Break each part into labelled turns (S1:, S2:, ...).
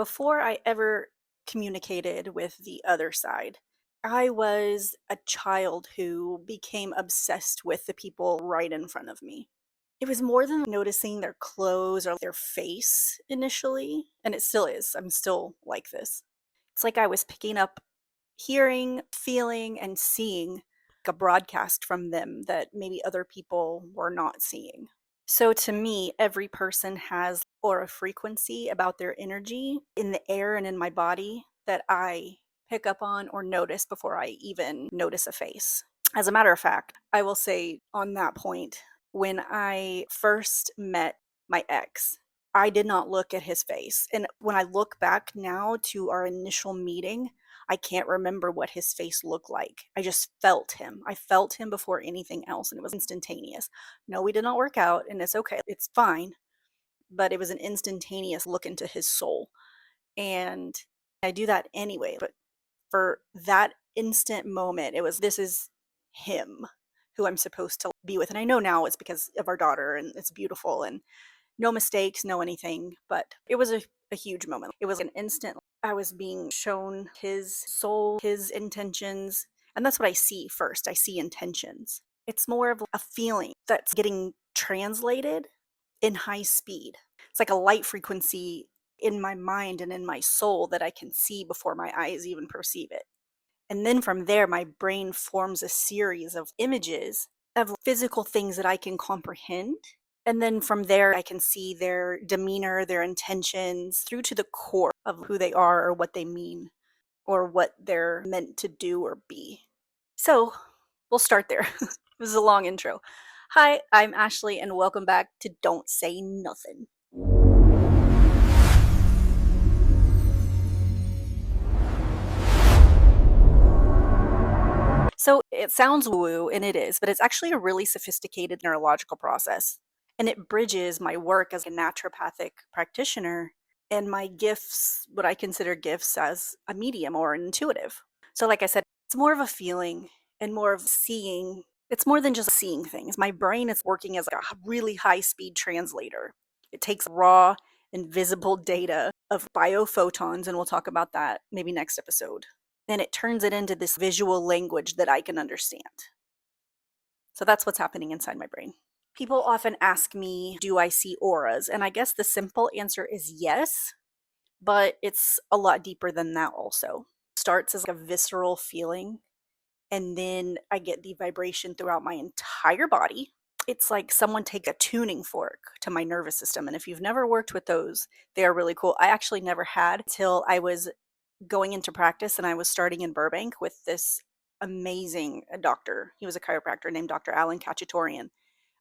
S1: Before I ever communicated with the other side, I was a child who became obsessed with the people right in front of me. It was more than noticing their clothes or their face initially, and it still is. I'm still like this. It's like I was picking up, hearing, feeling, and seeing a broadcast from them that maybe other people were not seeing. So to me, every person has aura frequency about their energy in the air and in my body that I pick up on or notice before I even notice a face. As a matter of fact, I will say on that point, when I first met my ex, I did not look at his face. And when I look back now to our initial meeting, I can't remember what his face looked like. I just felt him. I felt him before anything else, and it was instantaneous. No, we did not work out, and it's okay. It's fine. But it was an instantaneous look into his soul. And I do that anyway. But for that instant moment, it was this is him who I'm supposed to be with. And I know now it's because of our daughter, and it's beautiful, and no mistakes, no anything. But it was a huge moment. It was an instant. I was being shown his soul, his intentions. And that's what I see first. I see intentions. It's more of a feeling that's getting translated in high speed. It's like a light frequency in my mind and in my soul that I can see before my eyes even perceive it. And then from there, my brain forms a series of images of physical things that I can comprehend. And then from there, I can see their demeanor, their intentions through to the core of who they are or what they mean or what they're meant to do or be. So we'll start there. This is a long intro. Hi, I'm Ashley, and welcome back to Don't Say Nothing. So it sounds woo, and it is, but it's actually a really sophisticated neurological process. And it bridges my work as a naturopathic practitioner and my gifts, what I consider gifts as a medium or an intuitive. So, like I said, it's more of a feeling and more of seeing. It's more than just seeing things. My brain is working as a really high speed translator. It takes raw, invisible data of biophotons, and we'll talk about that maybe next episode. Then it turns it into this visual language that I can understand. So that's what's happening inside my brain. People often ask me, do I see auras? And I guess the simple answer is yes, but it's a lot deeper than that also. It starts as like a visceral feeling, and then I get the vibration throughout my entire body. It's like someone take a tuning fork to my nervous system. And if you've never worked with those, they are really cool. I actually never had till I was going into practice and I was starting in Burbank with this amazing doctor. He was a chiropractor named Dr. Alan Kachatourian.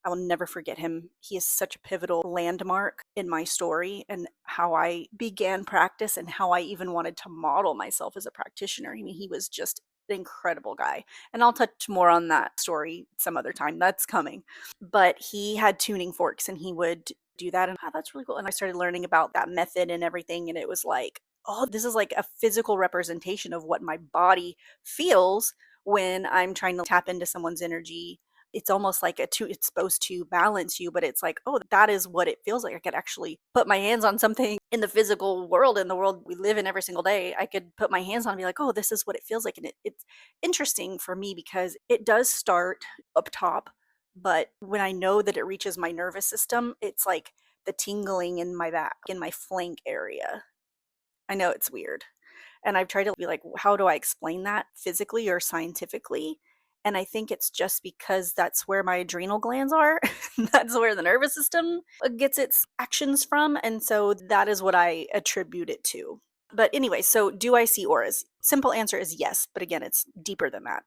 S1: I will never forget him. He is such a pivotal landmark in my story and how I began practice and how I even wanted to model myself as a practitioner. I mean, he was just an incredible guy. And I'll touch more on that story some other time. That's coming. But he had tuning forks and he would do that. And that's really cool. And I started learning about that method and everything. And it was like, oh, this is like a physical representation of what my body feels when I'm trying to tap into someone's energy. It's almost like it's supposed to balance you, but it's like, oh, that is what it feels like. I could actually put my hands on something in the physical world, in the world we live in every single day. I could put my hands on and be like, oh, this is what it feels like. And it's interesting for me because it does start up top, but when I know that it reaches my nervous system, it's like the tingling in my back, in my flank area. I know it's weird. And I've tried to be like, how do I explain that physically or scientifically? And I think it's just because that's where my adrenal glands are. That's where the nervous system gets its actions from. And so that is what I attribute it to. But anyway, so do I see auras? Simple answer is yes. But again, it's deeper than that.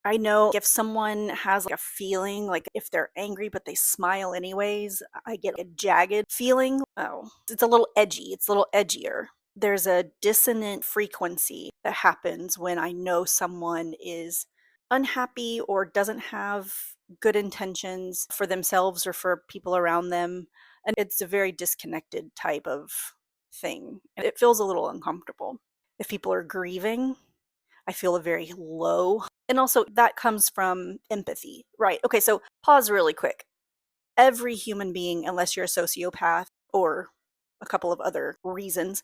S1: I know if someone has like a feeling, like if they're angry but they smile anyways, I get a jagged feeling. Oh, it's a little edgy. It's a little edgier. There's a dissonant frequency that happens when I know someone is unhappy or doesn't have good intentions for themselves or for people around them. And it's a very disconnected type of thing. And it feels a little uncomfortable. If people are grieving, I feel a very low. And also that comes from empathy, right? Okay, so pause really quick. Every human being, unless you're a sociopath or a couple of other reasons,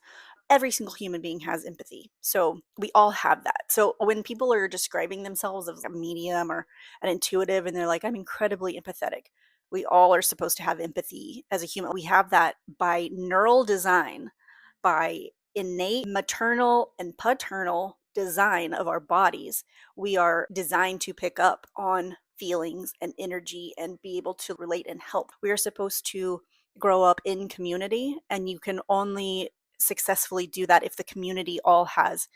S1: every single human being has empathy. So we all have that. So when people are describing themselves as a medium or an intuitive and they're like, I'm incredibly empathetic, we all are supposed to have empathy as a human. We have that by neural design, by innate maternal and paternal design of our bodies. We are designed to pick up on feelings and energy and be able to relate and help. We are supposed to grow up in community, and you can only successfully do that if the community all has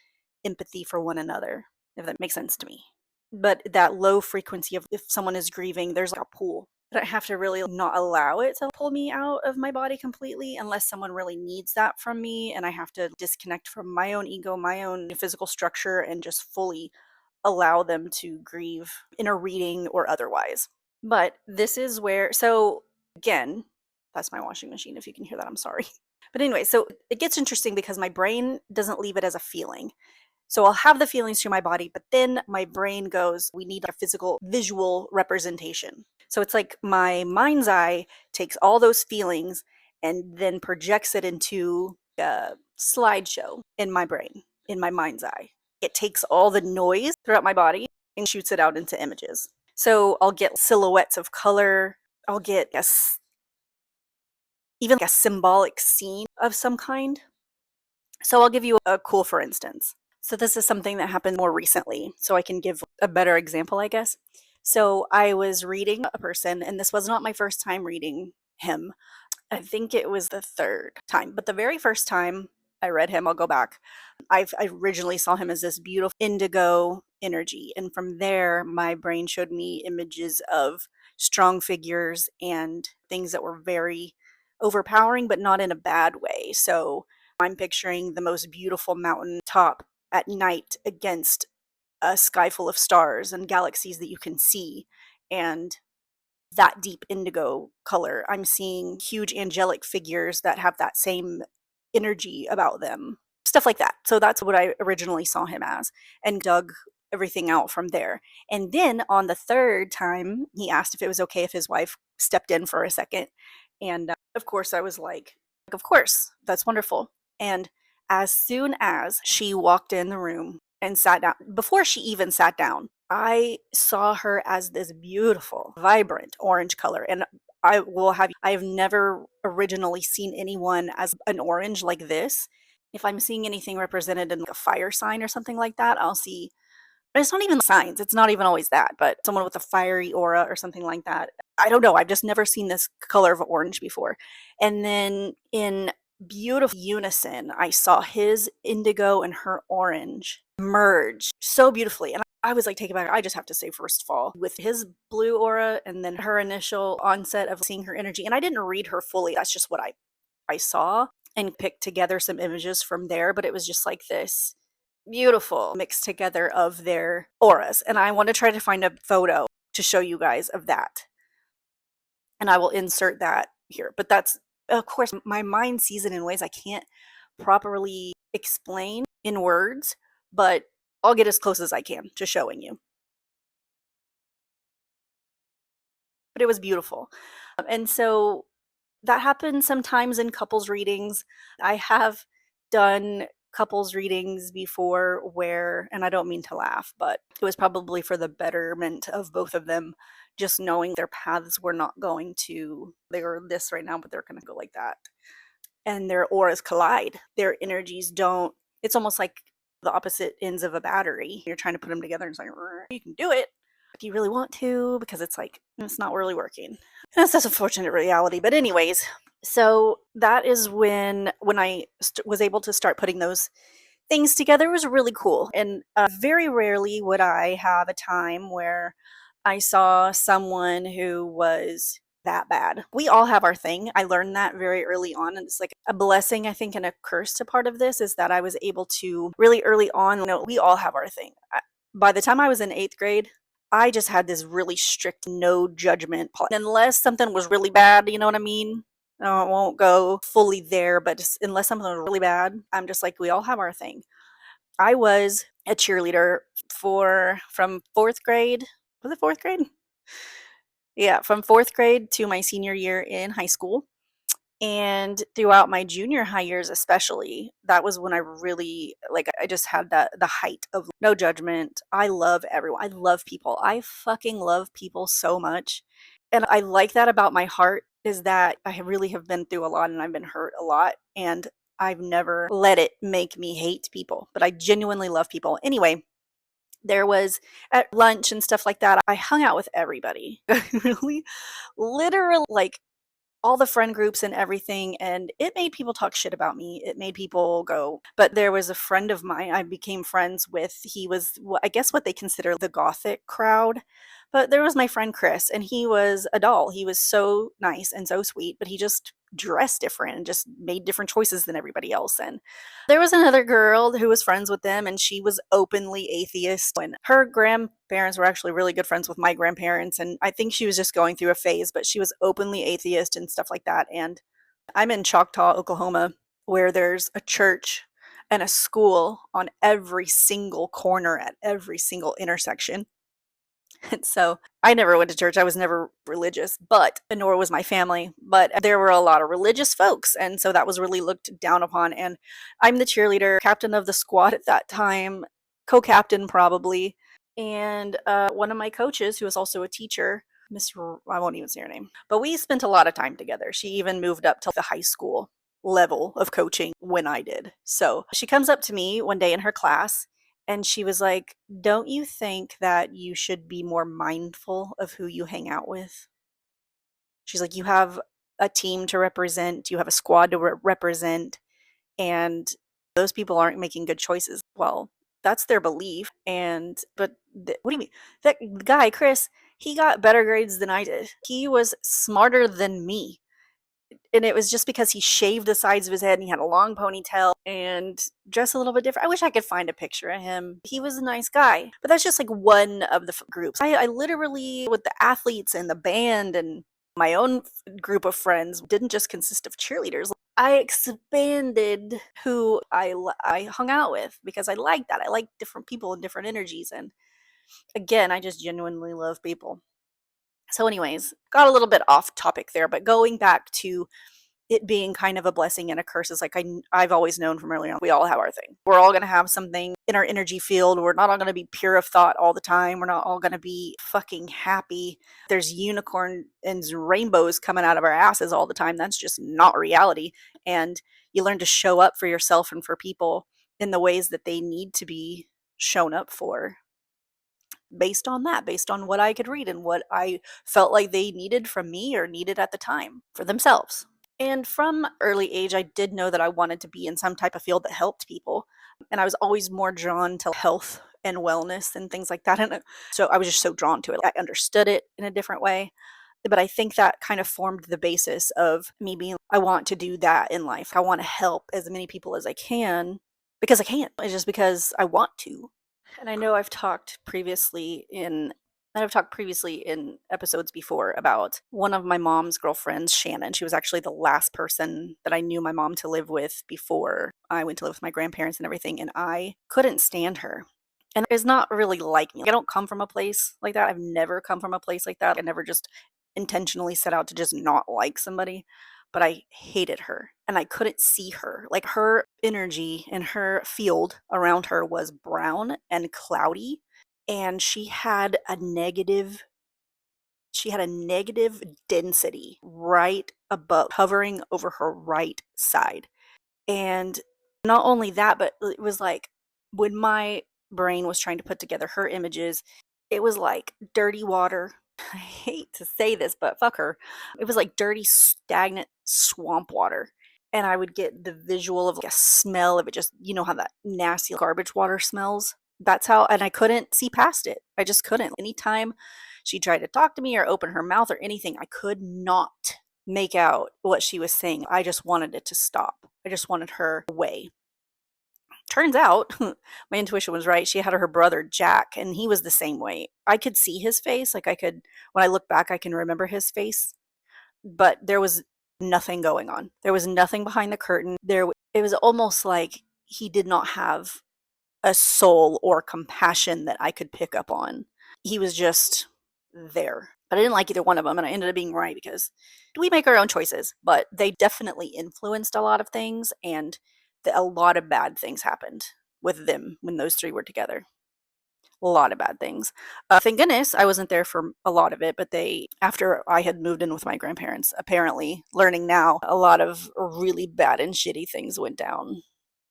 S1: empathy for one another, if that makes sense to me. But that low frequency of if someone is grieving, there's like a pull. I don't have to really not allow it to pull me out of my body completely unless someone really needs that from me, and I have to disconnect from my own ego, my own physical structure, and just fully allow them to grieve in a reading or otherwise. But this is where, so again, that's my washing machine. If you can hear that, I'm sorry. But anyway, so it gets interesting because my brain doesn't leave it as a feeling. So I'll have the feelings through my body, but then my brain goes, we need a physical, visual representation. So it's like my mind's eye takes all those feelings and then projects it into a slideshow in my brain, in my mind's eye. It takes all the noise throughout my body and shoots it out into images. So I'll get silhouettes of color. I'll get even like a symbolic scene of some kind. So I'll give you a cool for instance. So this is something that happened more recently, so I can give a better example, I guess. So I was reading a person, and this was not my first time reading him. I think it was the third time, but the very first time I read him, I'll go back. I originally saw him as this beautiful indigo energy, and from there, my brain showed me images of strong figures and things that were very overpowering, but not in a bad way. So I'm picturing the most beautiful mountain top at night against a sky full of stars and galaxies that you can see, and that deep indigo color. I'm seeing huge angelic figures that have that same energy about them, stuff like that. So that's what I originally saw him as, and dug everything out from there. And then on the third time, he asked if it was okay if his wife stepped in for a second. And of course, I was like, of course, that's wonderful. And as soon as she walked in the room and sat down, before she even sat down, I saw her as this beautiful, vibrant orange color. And I have never originally seen anyone as an orange like this. If I'm seeing anything represented in like a fire sign or something like that, I'll see, but it's not even signs. It's not even always that, but someone with a fiery aura or something like that. I don't know. I've just never seen this color of orange before. And then in beautiful unison, I saw his indigo and her orange merge so beautifully. And I was like taken back. I just have to say, first of all, with his blue aura and then her initial onset of seeing her energy. And I didn't read her fully. That's just what I saw and picked together some images from there. But it was just like this beautiful mix together of their auras. And I want to try to find a photo to show you guys of that. And I will insert that here. But that's, of course, my mind sees it in ways I can't properly explain in words, but I'll get as close as I can to showing you. But it was beautiful. And so that happens sometimes in couples readings. I have done couples readings before where, and I don't mean to laugh, but it was probably for the betterment of both of them, just knowing their paths were not going to, they were this right now, but they're going to go like that. And their auras collide. Their energies don't, it's almost like the opposite ends of a battery. You're trying to put them together and it's like, you can do it. Do you really want to? Because it's like, it's not really working. That's just a fortunate reality. But anyways, so that is when I was able to start putting those things together. It was really cool. And very rarely would I have a time where I saw someone who was that bad. We all have our thing. I learned that very early on. And it's like a blessing, I think, and a curse to part of this is that I was able to really early on, we all have our thing. By the time I was in 8th grade, I just had this really strict no judgment policy. Unless something was really bad, you know what I mean? I won't go fully there, but just, unless something was really bad, I'm just like, we all have our thing. I was a cheerleader from 4th grade. Was it 4th grade? Yeah, from 4th grade to my senior year in high school. And throughout my junior high years especially, that was when I really like I just had the height of no judgment. I love everyone. I love people. I fucking love people so much. And I like that about my heart is that I really have been through a lot and I've been hurt a lot and I've never let it make me hate people, but I genuinely love people. Anyway, there was at lunch and stuff like that, I hung out with everybody. Really, literally, like all the friend groups and everything, and it made people talk shit about me. It made people go. But there was a friend of mine I became friends with. He was, I guess, what they consider the gothic crowd. But there was my friend Chris, and he was a doll. He was so nice and so sweet, but he just dressed different and just made different choices than everybody else. And there was another girl who was friends with them, and she was openly atheist. And her grandparents were actually really good friends with my grandparents. And I think she was just going through a phase, but she was openly atheist and stuff like that. And I'm in Choctaw, Oklahoma, where there's a church and a school on every single corner at every single intersection. And so I never went to church. I was never religious, but nor was my family. But there were a lot of religious folks. And so that was really looked down upon. And I'm the cheerleader, captain of the squad at that time, co captain probably. And one of my coaches, who was also a teacher, I won't even say her name, but we spent a lot of time together. She even moved up to the high school level of coaching when I did. So she comes up to me one day in her class and she was like, "Don't you think that you should be more mindful of who you hang out with?" She's like, "You have a team to represent, you have a squad to represent, and those people aren't making good choices." Well, that's their belief. And, but what do you mean? That guy, Chris, he got better grades than I did. He was smarter than me, and it was just because he shaved the sides of his head and he had a long ponytail and dressed a little bit different. I wish I could find a picture of him. He was a nice guy, but that's just like one of the groups. I literally, with the athletes and the band and my own group of friends, didn't just consist of cheerleaders. I expanded who I hung out with because I like that. I like different people and different energies. And again, I just genuinely love people. So, anyways, got a little bit off topic there, but going back to it being kind of a blessing and a curse is like I've always known from early on. We all have our thing. We're all going to have something in our energy field. We're not all going to be pure of thought all the time. We're not all going to be fucking happy. There's unicorn and rainbows coming out of our asses all the time. That's just not reality. And you learn to show up for yourself and for people in the ways that they need to be shown up for based on that, based on what I could read and what I felt like they needed from me or needed at the time for themselves. And from early age, I did know that I wanted to be in some type of field that helped people. And I was always more drawn to health and wellness and things like that. And so I was just so drawn to it. I understood it in a different way. But I think that kind of formed the basis of me being, I want to do that in life. I want to help as many people as I can because I can. It's just because I want to. And I know I've talked previously in episodes before about one of my mom's girlfriends, Shannon. She was actually the last person that I knew my mom to live with before I went to live with my grandparents and everything. And I couldn't stand her. And it's not really like me. I don't come from a place like that. I've never come from a place like that. I never just intentionally set out to just not like somebody. But I hated her and I couldn't see her. Like her energy and her field around her was brown and cloudy. And she had a negative density right above, hovering over her right side. And not only that, but it was like when my brain was trying to put together her images, it was like dirty water. I hate to say this, but fuck her. It was like dirty, stagnant swamp water. And I would get the visual of like a smell of it, just, you know, how that nasty garbage water smells. That's how, and I couldn't see past it. I just couldn't. Anytime she tried to talk to me or open her mouth or anything, I could not make out what she was saying. I just wanted it to stop. I just wanted her away. Turns out my intuition was right. She had her brother Jack, and he was the same way. I could see his face. Like when I look back, I can remember his face, but there was nothing going on. There was nothing behind the curtain. It was almost like he did not have a soul or compassion that I could pick up on. He was just there. But I didn't like either one of them, and I ended up being right because we make our own choices, but they definitely influenced a lot of things, and a lot of bad things happened with them when those three were together. A lot of bad things. Thank goodness I wasn't there for a lot of it, but after I had moved in with my grandparents, apparently, learning now, a lot of really bad and shitty things went down.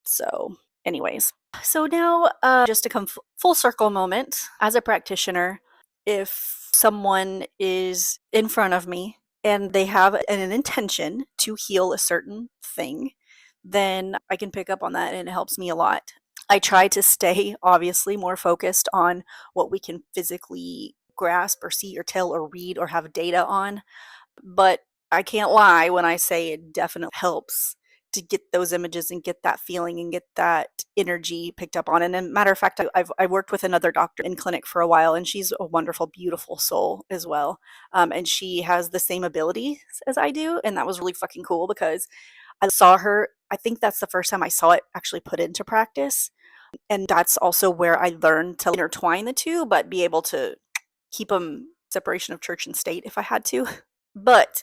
S1: So, anyways. So now, just to come full circle moment, as a practitioner, if someone is in front of me and they have an intention to heal a certain thing, then I can pick up on that and it helps me a lot. I try to stay obviously more focused on what we can physically grasp or see or tell or read or have data on. But I can't lie when I say it definitely helps to get those images and get that feeling and get that energy picked up on. And a matter of fact, I worked with another doctor in clinic for a while, and she's a wonderful, beautiful soul as well. And she has the same abilities as I do, and that was really fucking cool because I saw her. I think that's the first time I saw it actually put into practice, and that's also where I learned to intertwine the two, but be able to keep them separation of church and state if I had to. But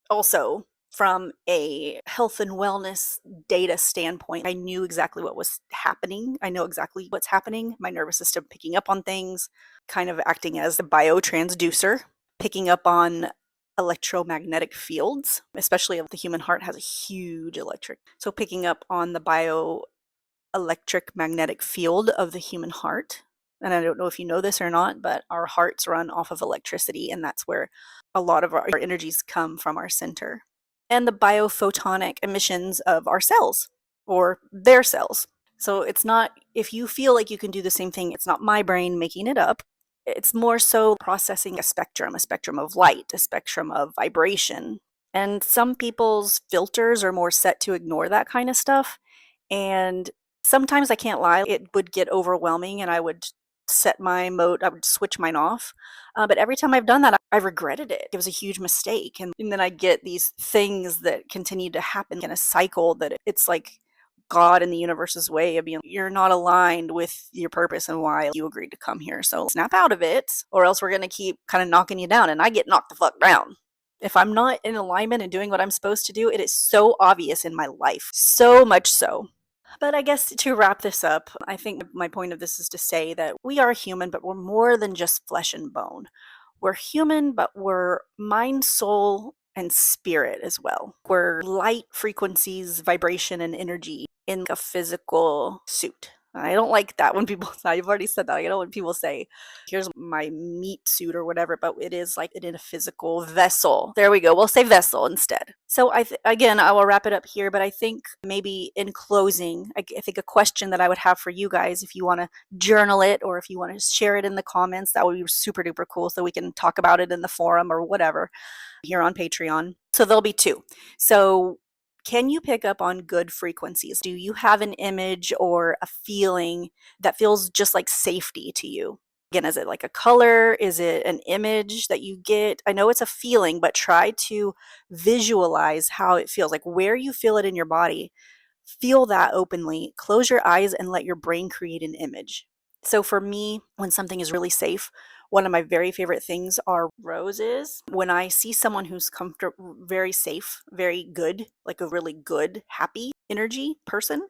S1: also, from a health and wellness data standpoint, I knew exactly what was happening. I know exactly what's happening. My nervous system picking up on things, kind of acting as a biotransducer, picking up on electromagnetic fields, especially if the human heart has a huge electric. So picking up on the bioelectric magnetic field of the human heart. And I don't know if you know this or not, but our hearts run off of electricity, and that's where a lot of our energies come from our center. And the biophotonic emissions of our cells or their cells. So it's not, if you feel like you can do the same thing, it's not my brain making it up. It's more so processing a spectrum of light, a spectrum of vibration. And some people's filters are more set to ignore that kind of stuff. And sometimes I can't lie, it would get overwhelming and I would I would switch mine off. But every time I've done that, I regretted it. It was a huge mistake. And then I get these things that continue to happen in a cycle that it's like God and the universe's way of being, you're not aligned with your purpose and why you agreed to come here. So snap out of it, or else we're going to keep kind of knocking you down. And I get knocked the fuck down. If I'm not in alignment and doing what I'm supposed to do, it is so obvious in my life. So much so. But I guess to wrap this up, I think my point of this is to say that we are human, but we're more than just flesh and bone. We're human, but we're mind, soul, and spirit as well. We're light frequencies, vibration, and energy in a physical suit. I don't like that when people, I've already said that. I don't when people say, here's my meat suit or whatever, but it is like it in a physical vessel. There we go. We'll say vessel instead. So again, I will wrap it up here, but I think maybe in closing, I think a question that I would have for you guys, if you want to journal it or if you want to share it in the comments, that would be super duper cool so we can talk about it in the forum or whatever here on Patreon. So there'll be two. So can you pick up on good frequencies? Do you have an image or a feeling that feels just like safety to you? Again, is it like a color? Is it an image that you get? I know it's a feeling, but try to visualize how it feels, like where you feel it in your body. Feel that openly. Close your eyes and let your brain create an image. So for me, when something is really safe, one of my very favorite things are roses. When I see someone who's comfortable, very safe, very good, like a really good, happy energy person,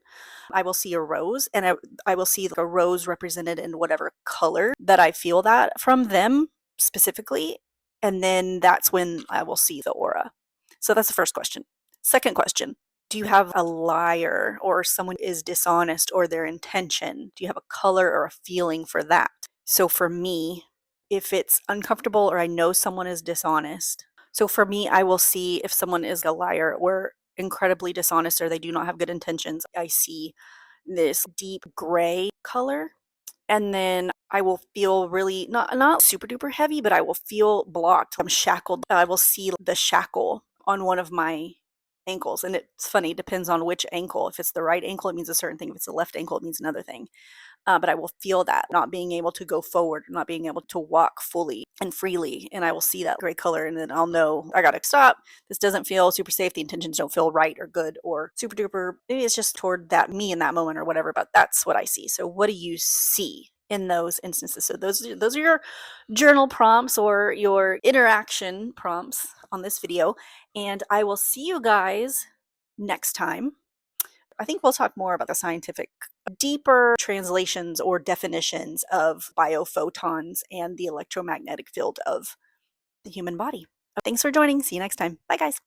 S1: I will see a rose, and I will see like a rose represented in whatever color that I feel that from them specifically. And then that's when I will see the aura. So that's the first question. Second question. Do you have a liar or someone is dishonest or their intention? Do you have a color or a feeling for that? So for me, if it's uncomfortable or I know someone is dishonest, so for me, I will see if someone is a liar or incredibly dishonest or they do not have good intentions. I see this deep gray color, and then I will feel really not super duper heavy, but I will feel blocked. I'm shackled. I will see the shackle on one of my ankles, and it's funny, depends on which ankle. If it's the right ankle, it means a certain thing. If it's the left ankle, it means another thing. But I will feel that not being able to go forward, not being able to walk fully and freely, and I will see that gray color, and then I'll know I gotta stop. This doesn't feel super safe. The intentions don't feel right or good or super duper. Maybe it's just toward that me in that moment or whatever. But that's what I see. So what do you see in those instances. So those are your journal prompts or your interaction prompts on this video, and I will see you guys next time. I think we'll talk more about the scientific, deeper translations or definitions of biophotons and the electromagnetic field of the human body. Thanks for joining. See you next time. Bye, guys.